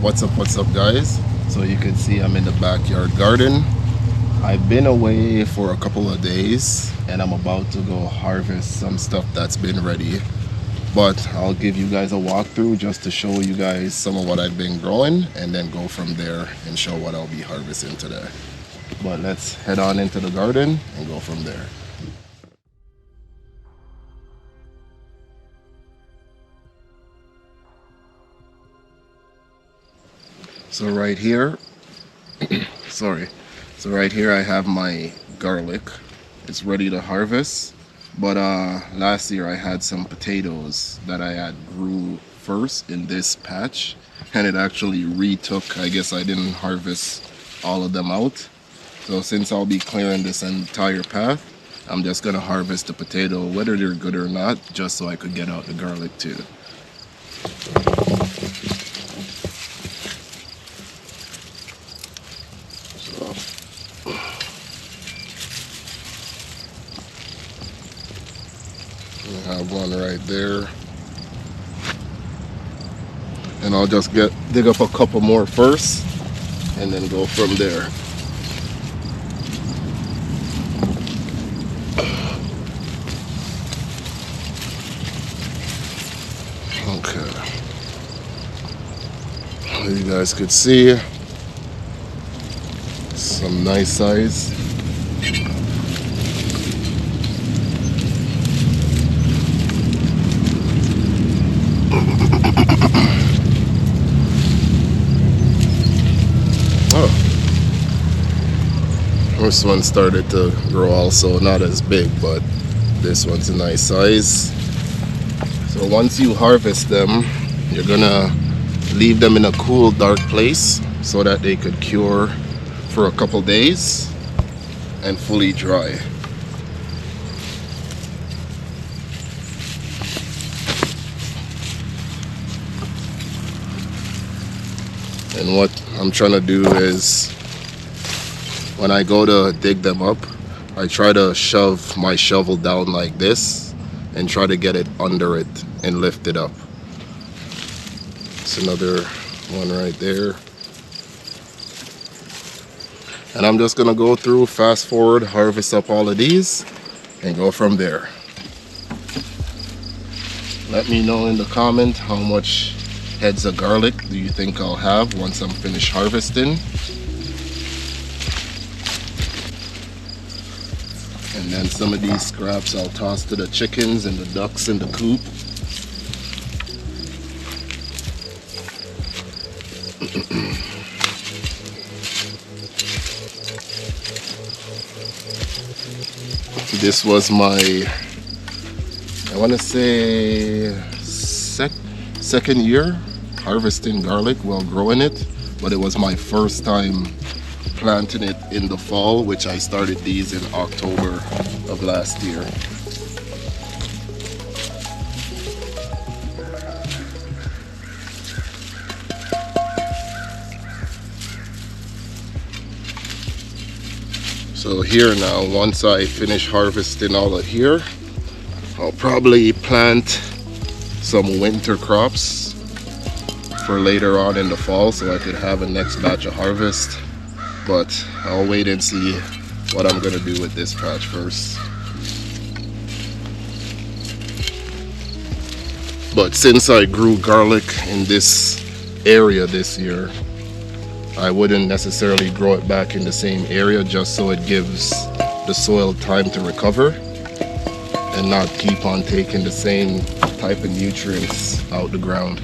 What's up guys? So you can see I'm in the backyard garden. I've been away for a couple of days and I'm about to go harvest some stuff that's been ready, but I'll give you guys a walkthrough just to show you guys some of what I've been growing and then go from there and show what I'll be harvesting today. But let's head on into the garden and go from there. So right here, sorry. So right here I have my garlic. It's ready to harvest. But last year I had some potatoes that I had grew first in this patch, and it actually retook. I guess I didn't harvest all of them out. So since I'll be clearing this entire path, I'm just gonna harvest the potato, whether they're good or not, just so I could get out the garlic too. I have one right there, and I'll just dig up a couple more first and then go from there. Okay, you guys could see some nice size. This one started to grow also, not as big, but this one's a nice size. So once you harvest them, you're gonna leave them in a cool, dark place so that they could cure for a couple days and fully dry. And what I'm trying to do is, when I go to dig them up, I try to shove my shovel down like this and try to get it under it and lift it up. It's another one right there. And I'm just gonna go through, fast forward, harvest up all of these and go from there. Let me know in the comment how much heads of garlic do you think I'll have once I'm finished harvesting. And then some of these scraps I'll toss to the chickens and the ducks in the coop. This was my, I want to say, second year harvesting garlic while growing it, but it was my first time planting it in the fall, which I started these in October of last year. So here now, once I finish harvesting all of here, I'll probably plant some winter crops for later on in the fall so I could have a next batch of harvest. But I'll wait and see what I'm gonna do with this patch first. But since I grew garlic in this area this year, I wouldn't necessarily grow it back in the same area, just so it gives the soil time to recover and not keep on taking the same type of nutrients out the ground.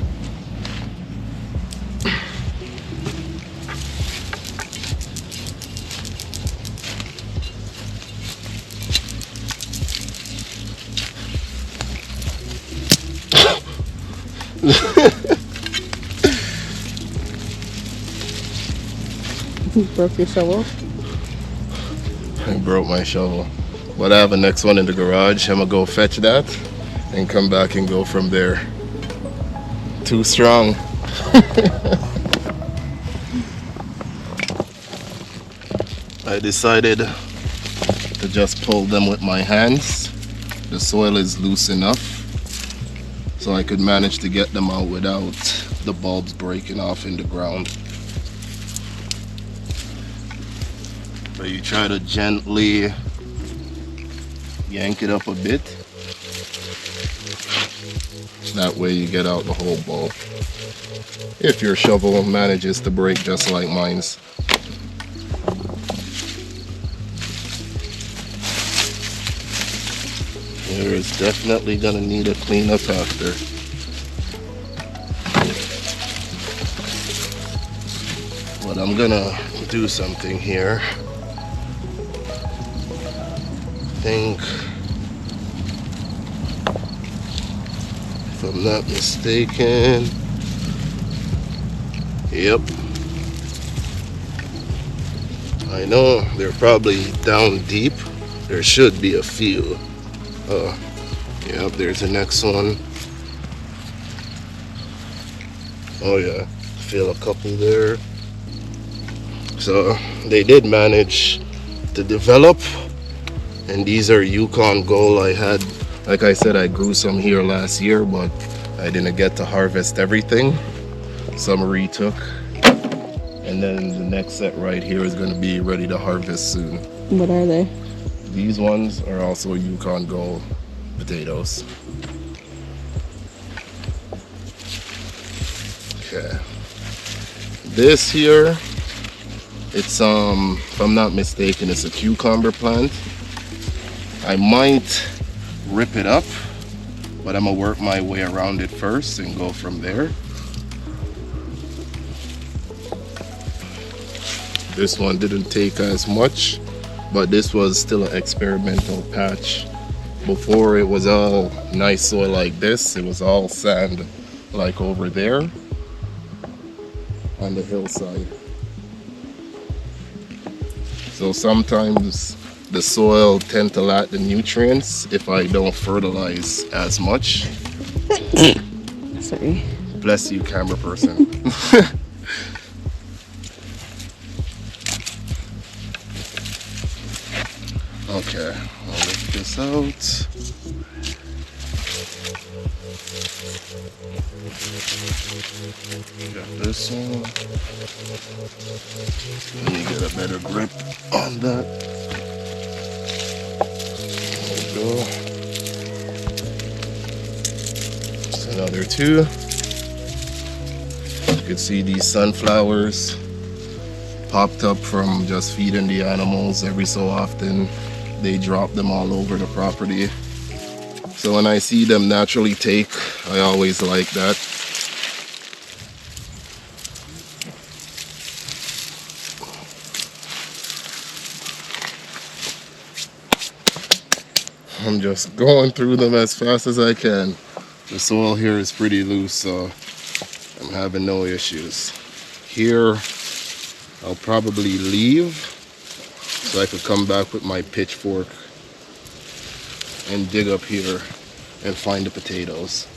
You broke your shovel? I broke my shovel, but I have a next one in the garage. I'm gonna go fetch that and come back and go from there. Too strong. I decided to just pull them with my hands. The soil is loose enough so I could manage to get them out without the bulbs breaking off in the ground. But you try to gently yank it up a bit. That way you get out the whole bulb. If your shovel manages to break just like mine's. There is definitely gonna need a cleanup after. But I'm gonna do something here. I think, if I'm not mistaken, yep. I know they're probably down deep. There should be a few. Yep, there's the next one. Oh yeah, feel a couple there. So they did manage to develop, and these are Yukon Gold. I had, like I said, I grew some here last year, but I didn't get to harvest everything. Some retook, and then the next set right here is going to be ready to harvest soon. What are they? These ones are also Yukon Gold potatoes. Okay. This here, it's if I'm not mistaken, it's a cucumber plant. I might rip it up, but I'm gonna work my way around it first and go from there. This one didn't take as much, but this was still an experimental patch. Before, it was all nice soil like this. It was all sand like over there on the hillside. So sometimes the soil tend to lack the nutrients if I don't fertilize as much. Sorry. Bless you, camera person. Okay, I'll lift this out. Got this one. Let me get a better grip on that. There we go. Just another two. You can see these sunflowers popped up from just feeding the animals every so often. They drop them all over the property. So when I see them naturally take, I always like that. I'm just going through them as fast as I can. The soil here is pretty loose, so I'm having no issues. Here, I'll probably leave so I could come back with my pitchfork and dig up here and find the potatoes.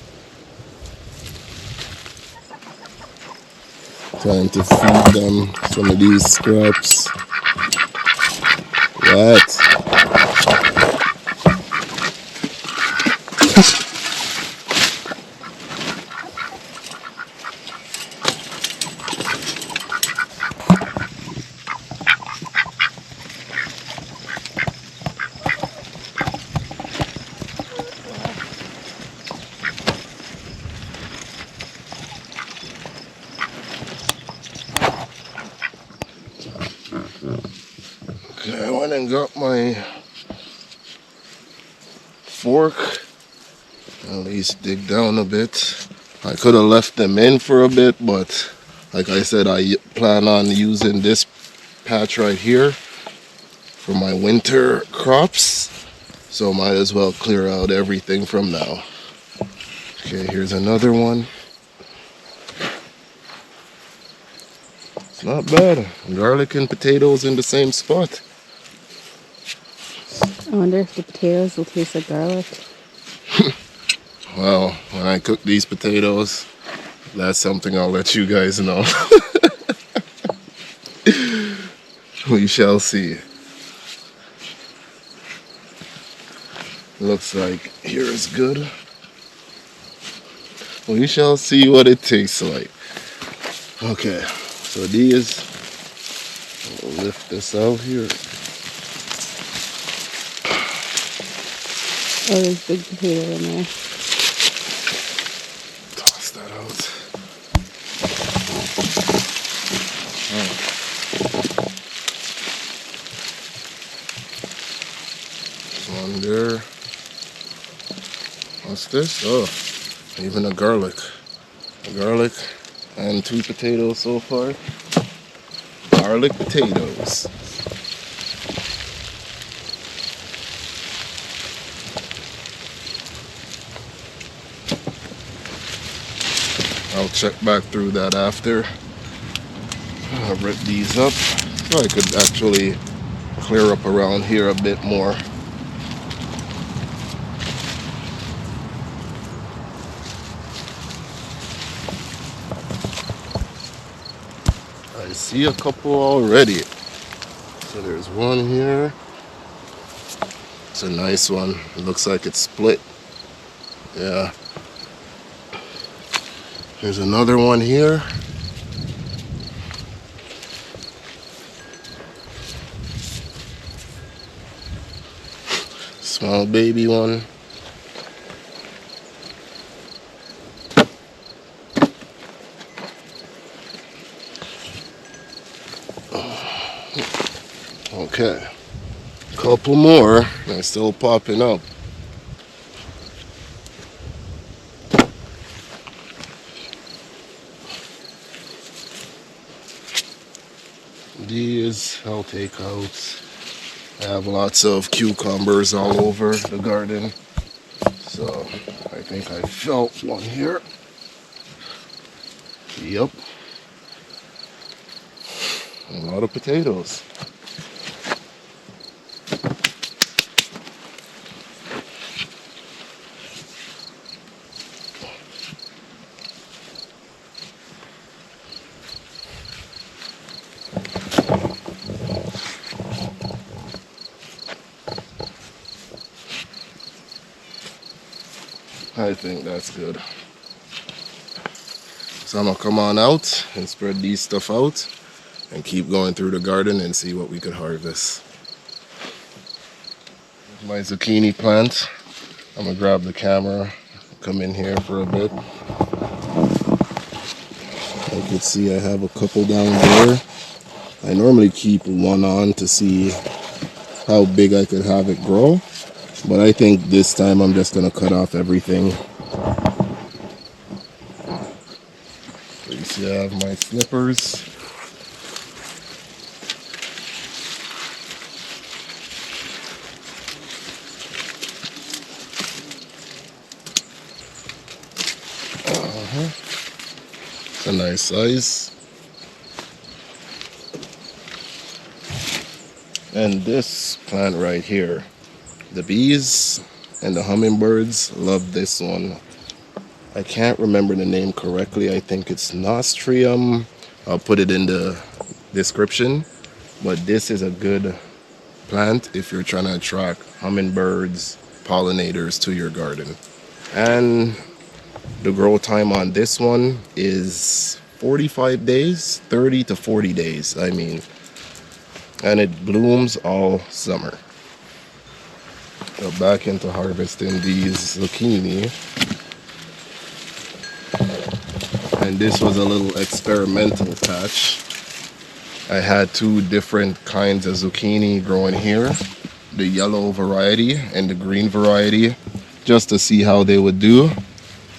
Time to feed them some of these scraps. What? Okay, I went and got my fork. At least dig down a bit. I could have left them in for a bit, but like I said, I plan on using this patch right here for my winter crops. So might as well clear out everything from now. Okay, here's another one. It's not bad. Garlic and potatoes in the same spot. I wonder if the potatoes will taste like garlic. Well, when I cook these potatoes, that's something I'll let you guys know. We shall see. Looks like here is good. We shall see what it tastes like. Okay, so these, I'll lift this out here. Oh, there's big potato in there. Toss that out. One there. What's this? Oh, even a garlic. Garlic and 2 potatoes so far. Garlic potatoes. I'll check back through that after. I'll rip these up so I could actually clear up around here a bit more. I see a couple already. So there's one here. It's a nice one. It looks like it's split. Yeah. There's another one here. Small baby one. Okay. Couple more. They're still popping up. These I'll take out. I have lots of cucumbers all over the garden. So I think I felt one here. Yep. A lot of potatoes. I think that's good. So I'm gonna come on out and spread these stuff out and keep going through the garden and see what we could harvest. My zucchini plant. I'm gonna grab the camera, come in here for a bit. You can see I have a couple down there. I normally keep one on to see how big I could have it grow. But I think this time I'm just gonna cut off everything. So you see I have my snippers. It's a nice size. And this plant right here, the bees and the hummingbirds love this one. I can't remember the name correctly. I think it's Nostrium. I'll put it in the description. But this is a good plant if you're trying to attract hummingbirds, pollinators to your garden. And the grow time on this one is 45 days, 30 to 40 days, I mean. And it blooms all summer. So back into harvesting these zucchini. And this was a little experimental patch. I had 2 different kinds of zucchini growing here. The yellow variety and the green variety. Just to see how they would do.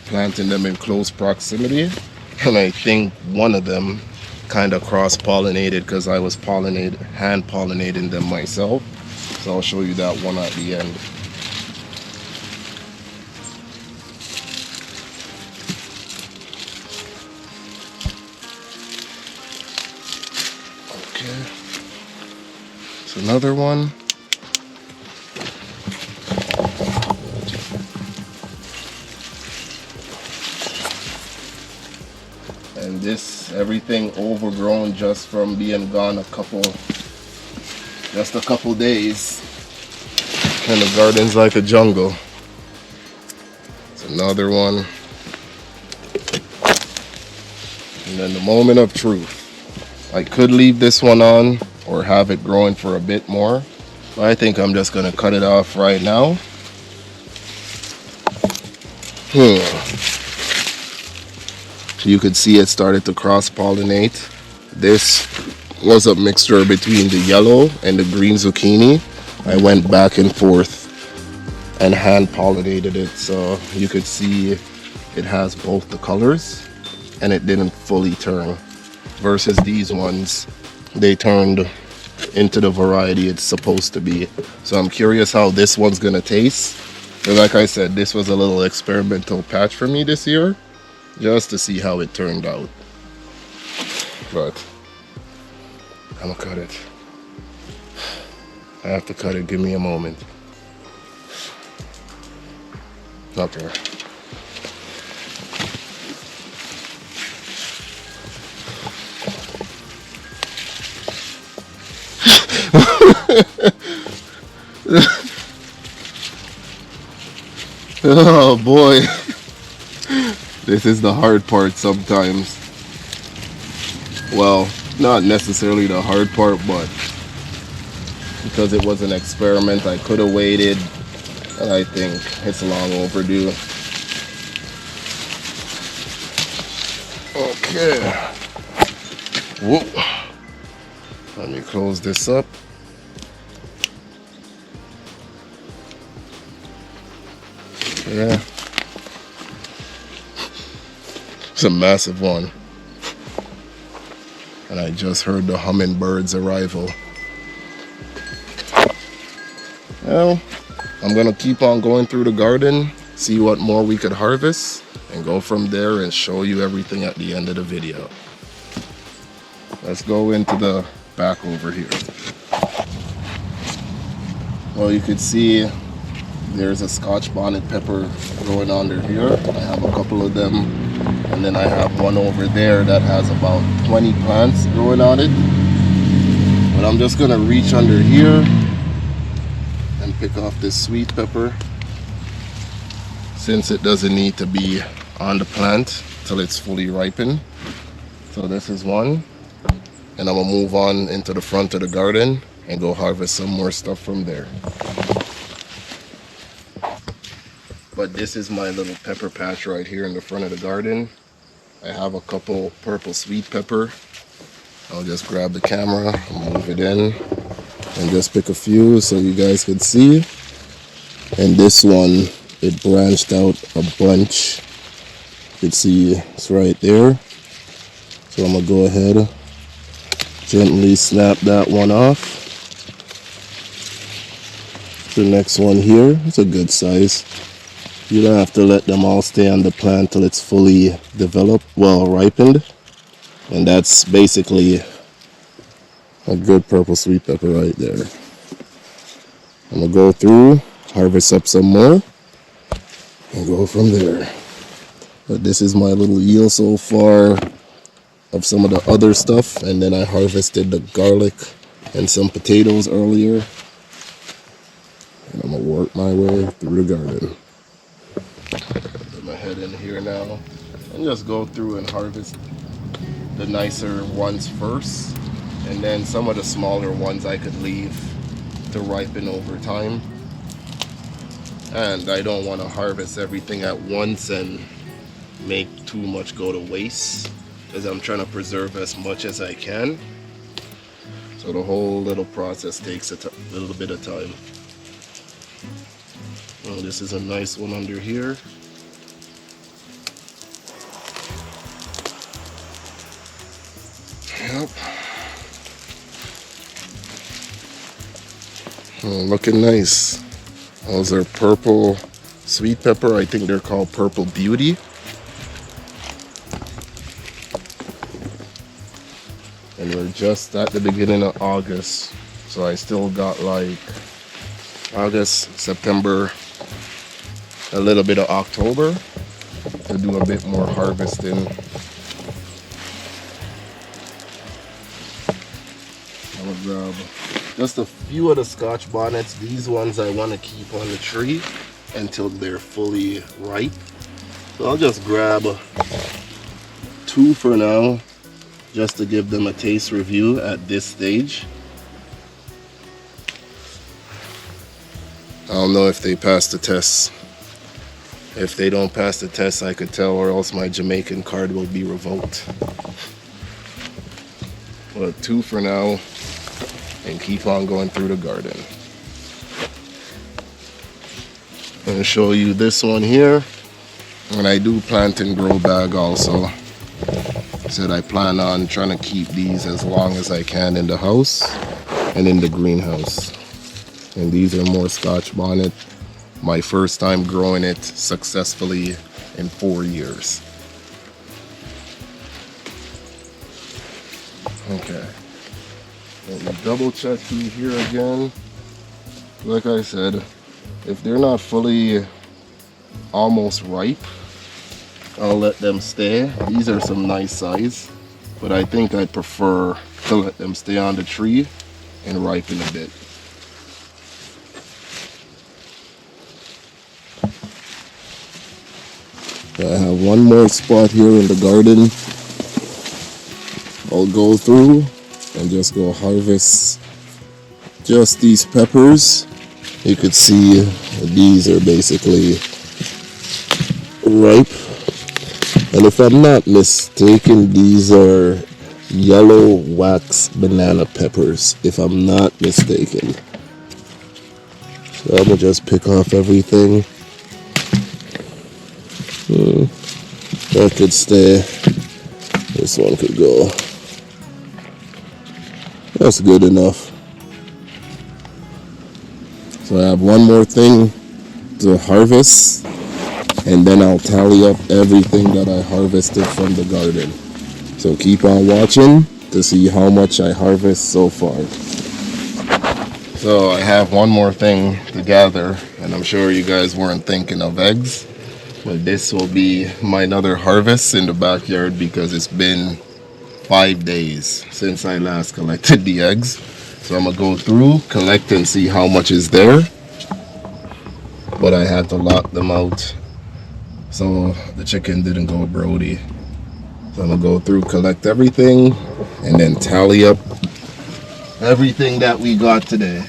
Planting them in close proximity. And I think one of them kind of cross-pollinated because I was hand pollinating them myself. So I'll show you that one at the end. Okay, it's another one. And this, everything overgrown just from being gone just a couple days. And the garden's like a jungle. It's another one. And then the moment of truth. I could leave this one on or have it growing for a bit more. But I think I'm just gonna cut it off right now. You could see it started to cross-pollinate. This was a mixture between the yellow and the green zucchini. I went back and forth and hand pollinated it, so you could see it has both the colors and it didn't fully turn, versus these ones, they turned into the variety it's supposed to be. So I'm curious how this one's gonna taste. But like I said, this was a little experimental patch for me this year, just to see how it turned out. But I'm gonna cut it. I have to cut it, give me a moment. Okay. Oh boy. This is the hard part sometimes. Well, not necessarily the hard part, but because it was an experiment, I could have waited, and I think it's long overdue. Okay. Whoop. Let me close this up. Yeah. It's a massive one. And I just heard the hummingbird's arrival. Well, I'm gonna keep on going through the garden, see what more we could harvest, and go from there and show you everything at the end of the video. Let's go into the back over here. Well, you could see there's a Scotch bonnet pepper growing under here. I have a couple of them, and then I have one over there that has about 20 plants growing on it. But I'm just gonna reach under here and pick off this sweet pepper, since it doesn't need to be on the plant till it's fully ripened. So this is one, and I'm gonna move on into the front of the garden and go harvest some more stuff from there. But this is my little pepper patch right here in the front of the garden. I have a couple purple sweet pepper. I'll just grab the camera, move it in, and just pick a few so you guys can see. And this one, it branched out a bunch. You can see it's right there. So I'm gonna go ahead, gently snap that one off. The next one here, it's a good size. You don't have to let them all stay on the plant till it's fully developed, well ripened. And that's basically a good purple sweet pepper right there. I'm gonna go through, harvest up some more, and go from there. But this is my little yield so far of some of the other stuff. And then I harvested the garlic and some potatoes earlier. And I'm gonna work my way through the garden. Put my head in here now and just go through and harvest the nicer ones first, and then some of the smaller ones I could leave to ripen over time. And I don't want to harvest everything at once and make too much go to waste, because I'm trying to preserve as much as I can. So the whole little process takes a little bit of time. Oh, this is a nice one under here. Yep. Oh, looking nice. Those are purple sweet pepper. I think they're called Purple Beauty. And we're just at the beginning of August, so I still got like August, September, a little bit of October to do a bit more harvesting. I'm gonna grab just a few of the Scotch bonnets. These ones I want to keep on the tree until they're fully ripe. So I'll just grab two for now. just to give them a taste review at this stage. I don't know if they passed the test. If they don't pass the test, I could tell, or else my Jamaican card will be revoked. But 2 for now, and keep on going through the garden. I'm gonna show you this one here. And I do plant in grow bag also. Said I plan on trying to keep these as long as I can in the house and in the greenhouse. And these are more Scotch bonnet. My first time growing it successfully in 4 years. Okay. Let me double check through here again. Like I said, if they're not fully almost ripe, I'll let them stay. These are some nice size, but I think I prefer to let them stay on the tree and ripen a bit. I have one more spot here in the garden. I'll go through and just go harvest just these peppers. You could see these are basically ripe. And if I'm not mistaken, these are yellow wax banana peppers, if I'm not mistaken. So I'm gonna just pick off everything. That could stay. This one could go. That's good enough. So I have one more thing to harvest, and then I'll tally up everything that I harvested from the garden. So keep on watching to see how much I harvest so far. So I have one more thing to gather, and I'm sure you guys weren't thinking of eggs. But this will be my another harvest in the backyard because it's been 5 days since I last collected the eggs. So I'm gonna go through, collect and see how much is there. But I had to lock them out so the chicken didn't go brody. So I'm gonna go through, collect everything, and then tally up everything that we got today.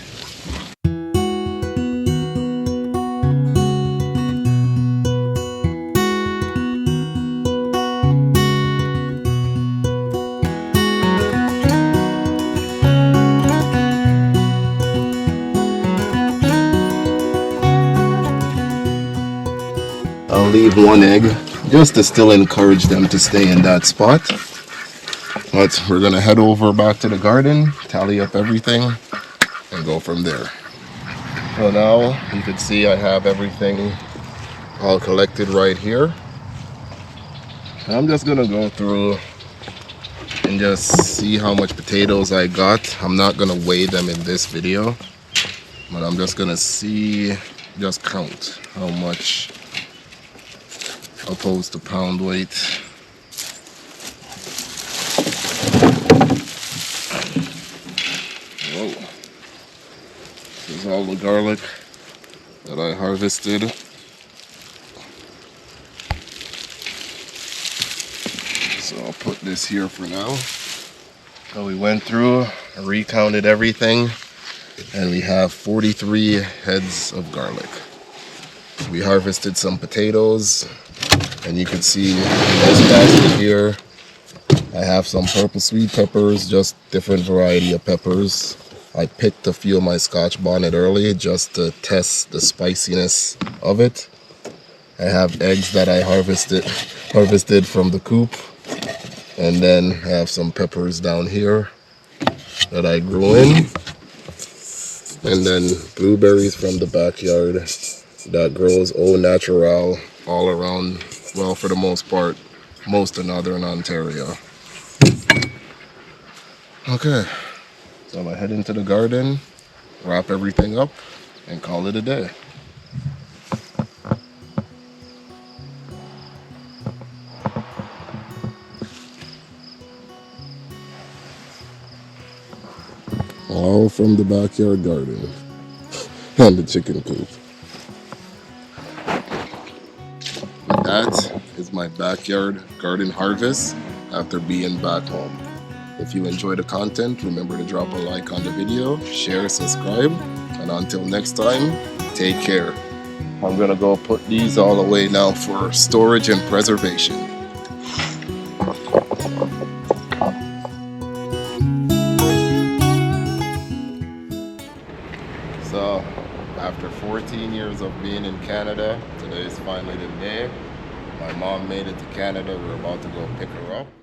I'll leave one egg just to still encourage them to stay in that spot. But we're gonna head over back to the garden, tally up everything, and go from there. So now you can see I have everything all collected right here. And I'm just gonna go through and just see how much potatoes I got. I'm not gonna weigh them in this video, but I'm just gonna see, just count how much opposed to pound weight. Whoa. This is all the garlic that I harvested. So I'll put this here for now. So we went through, recounted everything, and we have 43 heads of garlic. We harvested some potatoes, and you can see in this basket here, I have some purple sweet peppers, just different variety of peppers. I picked a few of my Scotch bonnet early just to test the spiciness of it. I have eggs that I harvested from the coop, and then I have some peppers down here that I grew in, and then blueberries from the backyard that grows au natural all around, well, for the most part, most of northern Ontario. Okay, so I'm gonna head into the garden, wrap everything up, and call it a day. All from the backyard garden and the chicken coop. That is my backyard garden harvest after being back home. If you enjoy the content, remember to drop a like on the video, share, subscribe, and until next time, take care. I'm gonna go put these all away now for storage and preservation. So, after 14 years of being in Canada, today is finally the day. My mom made it to Canada. We're about to go pick her up.